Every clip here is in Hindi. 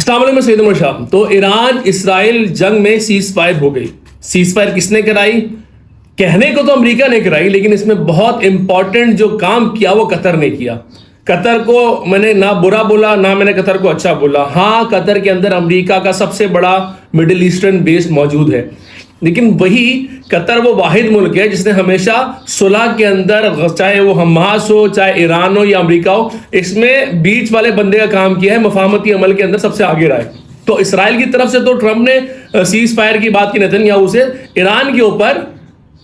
अस्सलाम वालेकुम, मैं सैयद उमर शाह। तो ईरान इसराइल जंग में सीज फायर हो गई। सीज फायर किसने कराई? कहने को तो अमेरिका ने कराई, लेकिन इसमें बहुत इंपॉर्टेंट जो काम किया वो कतर ने किया। कतर को मैंने ना बुरा बोला, ना मैंने कतर को अच्छा बोला। हाँ, कतर के अंदर अमेरिका का सबसे बड़ा मिडिल ईस्टर्न बेस मौजूद है, लेकिन वही कतर वो वाहिद मुल्क है जिसने हमेशा सुलह के अंदर, चाहे वो हमास हो, चाहे ईरान हो या अमेरिका हो, इसमें बीच वाले बंदे का काम किया है, मफाहमती अमल के अंदर सबसे आगे रहा है। तो इसराइल की तरफ से तो ट्रंप ने सीज फायर की बात की नेतन्याहू से, ईरान के ऊपर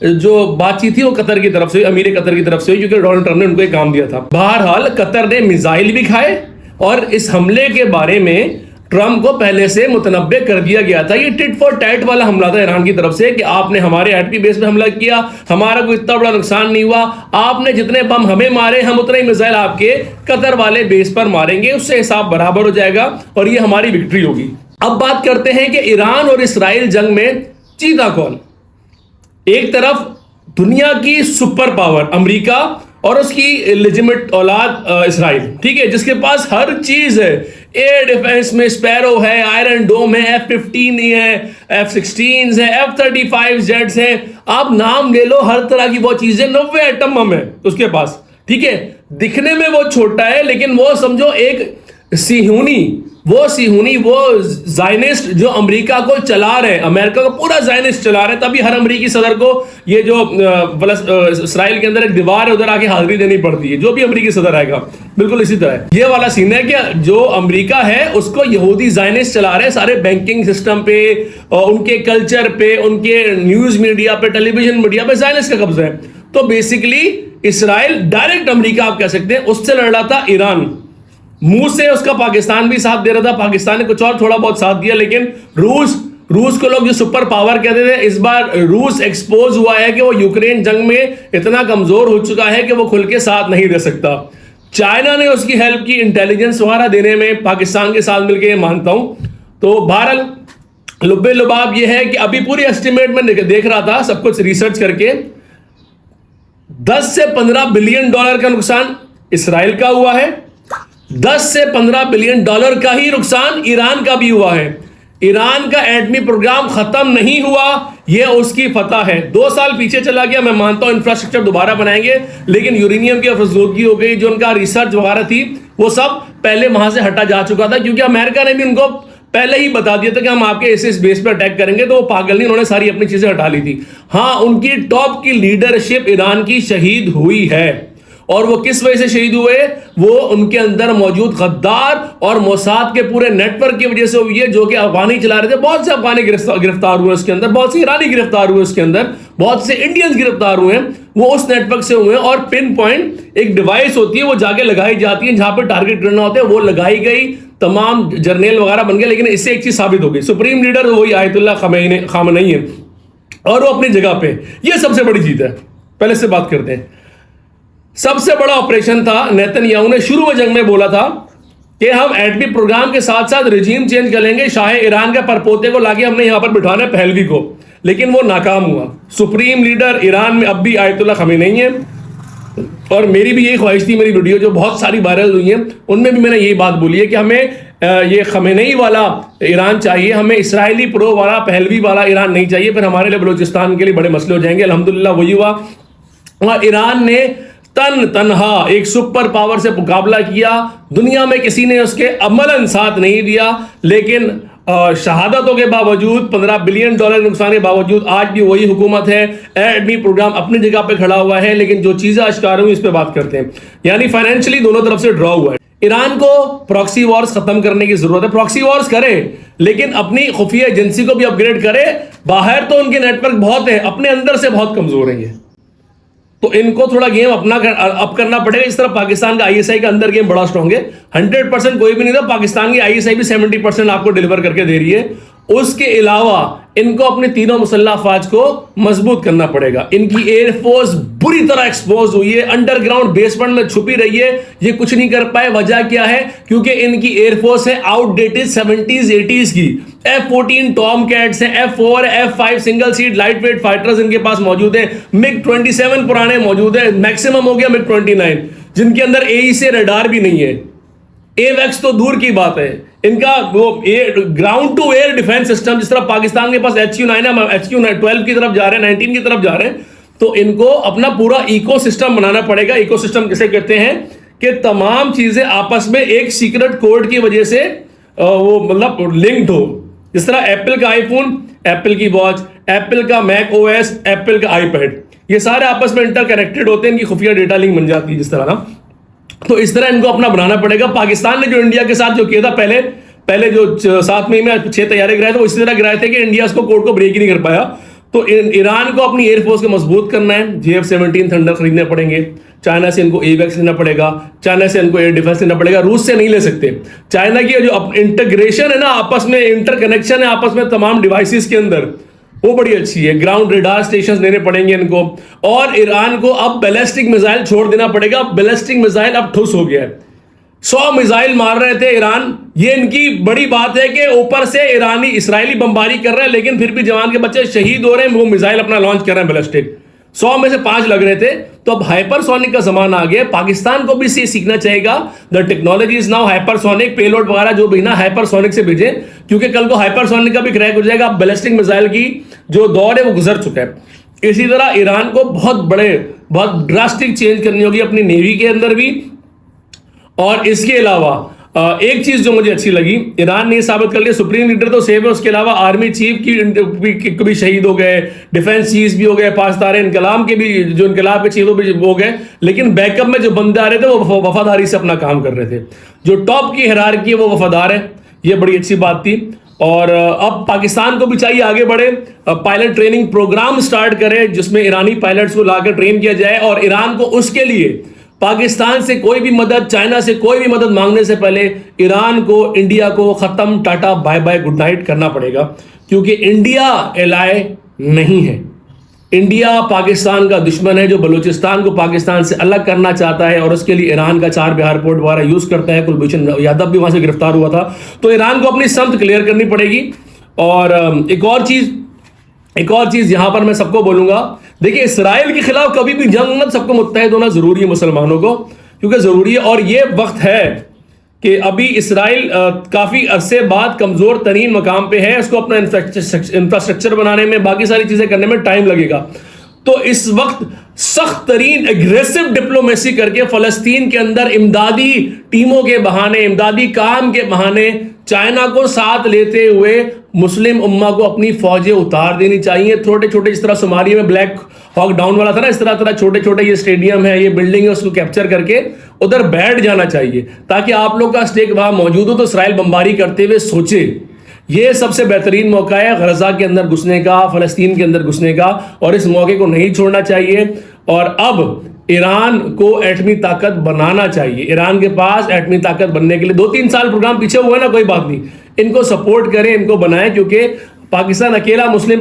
जो बातचीत थी वो कतर की तरफ से, अमीर कतर की तरफ से, क्योंकि डोनाल्ड ट्रंप ने उनको एक काम दिया था। बहरहाल कतर ने मिसाइल भी खाए और इस हमले के बारे में ट्रंप को पहले से मुतनब्बे कर दिया गया था। ये टिट फॉर टैट वाला हमला था ईरान की तरफ से कि आपने हमारे एटमी बेस पे हमला किया, हमारा कोई इतना बड़ा नुकसान नहीं हुआ, आपने जितने बम हमें मारे हम उतने ही मिसाइल आपके कतर वाले बेस पर मारेंगे, उससे हिसाब बराबर हो जाएगा और ये हमारी विक्ट्री होगी। अब बात करते हैं कि ईरान और इसराइल जंग में जीता कौन। एक तरफ दुनिया की सुपर पावर अमेरिका और उसकी लेजिटिमेट औलाद इसराइल, ठीक है, जिसके पास हर चीज है। एयर डिफेंस में स्पैरो है, आयरन डोम है, F-15 है, F-16 है, F-35 जेट्स है, आप नाम ले लो, हर तरह की वो चीजें। 90 एटम बम है उसके पास, ठीक है। दिखने में वो छोटा है, लेकिन वो समझो एक सिहूनी वो जायनिस्ट जो अमेरिका को चला रहे हैं, अमेरिका को पूरा जायनिस्ट चला रहे हैं। तभी हर अमेरिकी सदर को ये जो इसराइल के अंदर एक दीवार है उधर आके हाजिरी देनी पड़ती है, जो भी अमेरिकी सदर आएगा। बिल्कुल इसी तरह ये वाला सीन है कि जो अमेरिका है उसको यहूदी जायनिस्ट चला रहे हैं, सारे बैंकिंग सिस्टम पे, उनके कल्चर पे, उनके न्यूज मीडिया पे, टेलीविजन मीडिया पे जायनिस्ट का कब्जा है। तो बेसिकली इसराइल डायरेक्ट अमेरिका आप कह सकते हैं उससे लड़ रहा था। ईरान मुंह से उसका पाकिस्तान भी साथ दे रहा था, पाकिस्तान ने कुछ और थोड़ा बहुत साथ दिया, लेकिन रूस को लोग जो सुपर पावर कहते थे, इस बार रूस एक्सपोज हुआ है कि वो यूक्रेन जंग में इतना कमजोर हो चुका है कि वो खुल के साथ नहीं दे सकता। चाइना ने उसकी हेल्प की इंटेलिजेंस वगैरह देने में पाकिस्तान के साथ मिलकर, मानता हूं। तो बहरहाल लुब्बे लुबाब ये है कि अभी पूरी एस्टिमेट में देख रहा था सब कुछ रिसर्च करके, 10 से 15 बिलियन डॉलर का नुकसान इसराइल का हुआ है, 10 से 15 बिलियन डॉलर का ही नुकसान ईरान का भी हुआ है। ईरान का एटमी प्रोग्राम खत्म नहीं हुआ, यह उसकी फतह है। 2 साल पीछे चला गया, मैं मानता हूं इंफ्रास्ट्रक्चर दोबारा बनाएंगे, लेकिन यूरेनियम की अफजोदगी हो गई, जो उनका रिसर्च वगैरह थी वो सब पहले वहां से हटा जा चुका था, क्योंकि अमेरिका ने भी उनको पहले ही बता दिया था कि हम आपके इस बेस पर अटैक करेंगे। तो वो पागल नहीं, उन्होंने सारी अपनी चीजें हटा ली थी। हाँ, उनकी टॉप की लीडरशिप ईरान की शहीद हुई है, और वो किस वजह से शहीद हुए? वो उनके अंदर मौजूद गद्दार और मोसाद के पूरे नेटवर्क की वजह से हुई है, जो कि अफगानी चला रहे थे। बहुत से अफगानी गिरफ्तार हुए उसके अंदर, बहुत से ईरानी गिरफ्तार हुए उसके अंदर, बहुत से इंडियंस गिरफ्तार हुए हैं, वो उस नेटवर्क से हुए हैं। और पिन पॉइंट एक डिवाइस होती है, वो जाके लगाई जाती है जहां पर टारगेट करना होता है, वो लगाई गई, तमाम जर्नल वगैरह बन गए। लेकिन इससे एक चीज साबित हो गई, सुप्रीम लीडर वही आयतुल्लाह खामेनी है, और वो अपनी जगह पे। ये सबसे बड़ी चीज है। पहले से बात करते हैं, सबसे बड़ा ऑपरेशन था। नेतन्याहू ने शुरू में जंग में बोला था कि हम एटमी प्रोग्राम के साथ साथ रिजीम चेंज करेंगे, शाह ईरान के परपोते को लाके हमने यहां पर बिठाना है, पहलवी को, लेकिन वो नाकाम हुआ। सुप्रीम लीडर ईरान में अब भी आयतुल्लाह खामेनी है, और मेरी भी यही ख्वाहिश थी, मेरी वीडियो जो बहुत सारी वायरल हुई हैं उनमें भी मैंने यही बात बोली है कि हमें ये खामेनी वाला ईरान चाहिए, हमें इसराइली प्रो वाला, पहलवी वाला ईरान नहीं चाहिए, फिर हमारे लिए बलूचिस्तान के लिए बड़े मसले हो जाएंगे। अल्हम्दुलिल्लाह वही हुआ, और ईरान ने तनहा एक सुपर पावर से मुकाबला किया। दुनिया में किसी ने उसके अमलन साथ नहीं दिया, लेकिन शहादतों के बावजूद, 15 बिलियन डॉलर नुकसान के बावजूद आज भी वही हुकूमत है। एटमी प्रोग्राम अपनी जगह पे खड़ा हुआ है, लेकिन जो चीजें आश्कार हुई इस पे बात करते हैं। यानी फाइनेंशियली दोनों तरफ से ड्रॉ हुआ है। ईरान को प्रॉक्सी वॉर्स खत्म करने की जरूरत है। प्रॉक्सी वॉर्स करे, लेकिन अपनी खुफिया एजेंसी को भी अपग्रेड करे। बाहर तो उनके नेटवर्क बहुत है, अपने अंदर से बहुत कमजोर है ये, तो इनको थोड़ा गेम अपना अप करना पड़ेगा। इस तरह पाकिस्तान का आईएसआई का अंदर गेम बड़ा स्ट्रांग है, 100% कोई भी नहीं था। पाकिस्तान की आईएसआई भी 70% आपको डिलीवर करके दे रही है। उसके अलावा इनको अपने तीनों मुसल्लह अफवाज को मजबूत करना पड़ेगा। इनकी एयरफोर्स बुरी तरह एक्सपोज हुई है, अंडरग्राउंड बेसमेंट में छुपी रही है, ये कुछ नहीं कर पाए। वजह क्या है? क्योंकि इनकी एयरफोर्स है आउटडेटेड 70s 80s की। F-14 टॉम कैट्स हैं, F-4 F-5 single seat light weight fighters इनके पास मौजूद हैं, MiG-27 पुराने मौजूद है, मैक्सिमम हो गया MiG-29, जिनके अंदर AE से रडार भी नहीं है। AWACS तो दूर की बात है, इनका वो ground to air defence system, जिस तरह पाकिस्तान के पास HQ9 है, HQ12 की तरफ जा रहे हैं, 19 की तरफ जा रहे हैं, तो इनको अपना पूरा इकोसिस्टम बनाना पड़ेगा। इकोसिस्टम किसे कहते हैं कि तमाम चीजें आपस में एक सीक्रेट कोड की वजह से वो मतलब लिंक्ड हो। जिस तरह एप्पल का आईफोन, एप्पल की वॉच, एप्पल का मैक OS, एप्पल का आईपैड, ये सारे आपस में इंटरकनेक्टेड होते हैं, इनकी खुफिया डेटा लिंक बन जाती है जिस तरह ना। तो इस तरह इनको अपना बनाना पड़ेगा। पाकिस्तान ने जो इंडिया के साथ जो किया था पहले जो 7 मई में 6 तैयारे गिराए थे, वो इसी तरह गिराए थे कि इंडिया उसको कोड को ब्रेक ही नहीं कर पाया। तो ईरान को अपनी एयरफोर्स को मजबूत करना है, JF-17 थंडर खरीदने पड़ेंगे, चाइना से इनको AWACS लेना पड़ेगा, चाइना से इनको एयर डिफेंस लेना पड़ेगा, रूस से नहीं ले सकते। चाइना की जो इंटीग्रेशन है ना, आपस में इंटरकनेक्शन है आपस में तमाम डिवाइसेस के अंदर, वो बड़ी अच्छी है। ग्राउंड रेडार स्टेशन देने पड़ेंगे इनको, और ईरान को अब बैलिस्टिक मिसाइल छोड़ देना पड़ेगा। बैलिस्टिक मिसाइल अब ठुस हो गया है, 100 मिसाइल मार रहे थे ईरान। ये इनकी बड़ी बात है कि ऊपर से इसराइली बमबारी कर रहे हैं, लेकिन फिर भी जवान के बच्चे शहीद हो रहे हैं, वो मिसाइल अपना लॉन्च कर रहे हैं बैलिस्टिक। 100 में से 5 लग रहे थे। तो अब हाइपरसोनिक का जमाना आ गया, पाकिस्तान को भी इसे सीखना चाहिएगा। The technology is now hypersonic, payload वगैरह जो भी ना हाइपरसोनिक से भेजें, क्योंकि कल को हाइपरसोनिक का भी क्रैक हो जाएगा। बैलिस्टिक मिसाइल की जो दौर है वो गुजर चुका है। इसी तरह ईरान को बहुत ड्रास्टिक चेंज करनी होगी अपनी नेवी के अंदर भी। और इसके अलावा एक चीज जो मुझे अच्छी लगी, ईरान ने साबित कर लिया सुप्रीम लीडर तो सेफ है, उसके अलावा आर्मी चीफ की भी शहीद हो गए, डिफेंस चीफ भी हो गए, 5 तारे इनकलाब के भी, जो इनकलाब के चीफ भी हो गए, लेकिन बैकअप में जो बंदे आ रहे थे वो वफादारी से अपना काम कर रहे थे। जो टॉप की हिरार्की है वो वफादार है, ये बड़ी अच्छी बात थी। और अब पाकिस्तान को भी चाहिए आगे बढ़े, पायलट ट्रेनिंग प्रोग्राम स्टार्ट करे जिसमें ईरानी पायलट्स को लाकर ट्रेन किया जाए। और ईरान को उसके लिए पाकिस्तान से कोई भी मदद, चाइना से कोई भी मदद मांगने से पहले ईरान को, इंडिया को खत्म, tata bye bye good night करना पड़ेगा, क्योंकि इंडिया एलाय नहीं है। इंडिया पाकिस्तान का दुश्मन है, जो बलूचिस्तान को पाकिस्तान से अलग करना चाहता है, और उसके लिए ईरान का 4 बिहार पोर्ट वगैरह यूज करता है। कुलभूषण यादव भी वहां से गिरफ्तार हुआ था। तो ईरान को अपनी समत क्लियर करनी पड़ेगी। और एक और चीज यहां पर मैं सबको बोलूंगा, देखिए इस्राइल के खिलाफ कभी भी जंग मत, सबको मुत्तहिद होना जरूरी है मुसलमानों को, क्योंकि जरूरी है। और ये वक्त है कि अभी इस्राइल काफी अरसे बाद कमजोर तरीन मकाम पे है, उसको अपना इंफ्रास्ट्रक्चर बनाने में, बाकी सारी चीजें करने में टाइम लगेगा। तो इस वक्त सख्त तरीन एग्रेसिव डिप्लोमेसी करके फलस्तीन के अंदर इमदादी टीमों के बहाने, इमदादी काम के बहाने, चाइना को साथ लेते हुए मुस्लिम उम्मा को अपनी फौजें उतार देनी चाहिए। छोटे छोटे, जिस तरह सोमालिया में ब्लैक हॉक डाउन वाला था ना, इस तरह छोटे छोटे ये स्टेडियम है, ये बिल्डिंग है, उसको कैप्चर करके उधर बैठ जाना चाहिए, ताकि आप लोग का स्टेक वहां मौजूद हो तो इसराइल बमबारी करते हुए सोचे। ये सबसे बेहतरीन मौका है गजा के अंदर घुसने का, फलस्तीन के अंदर घुसने का, और इस मौके को नहीं छोड़ना चाहिए। और अब ईरान को एटमी ताकत बनाना चाहिए। ईरान के पास एटमी ताकत बनने के लिए 2-3 साल प्रोग्राम पीछे हुआ ना, कोई बात नहीं, इनको सपोर्ट करें, इनको बनाएं, क्योंकि पाकिस्तान अकेला मुस्लिम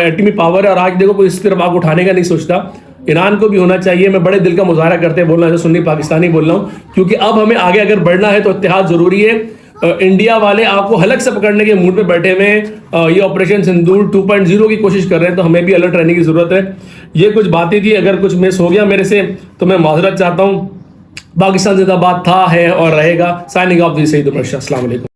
एटमी पावर है, और आज देखो कोई इस तरफ आग उठाने का नहीं सोचता। ईरान को भी होना चाहिए। मैं बड़े दिल का मुजाहरा करते बोल रहा हूँ, सुन्नी पाकिस्तानी बोल रहा हूँ, क्योंकि अब हमें आगे अगर बढ़ना है तो इत्तेहाद जरूरी है। इंडिया वाले आपको हलक से पकड़ने के मूड पे बैठे हुए, ये ऑपरेशन सिंदूर 2.0 की कोशिश कर रहे हैं, तो हमें भी अलर्ट रहने की जरूरत है। ये कुछ बातें थी, अगर कुछ मिस हो गया मेरे से तो मैं माजरत चाहता हूँ। पाकिस्तान जिंदाबाद था, है और रहेगा। Signing off the Saeed Umar Shah. अस्सलाम वालेकुम।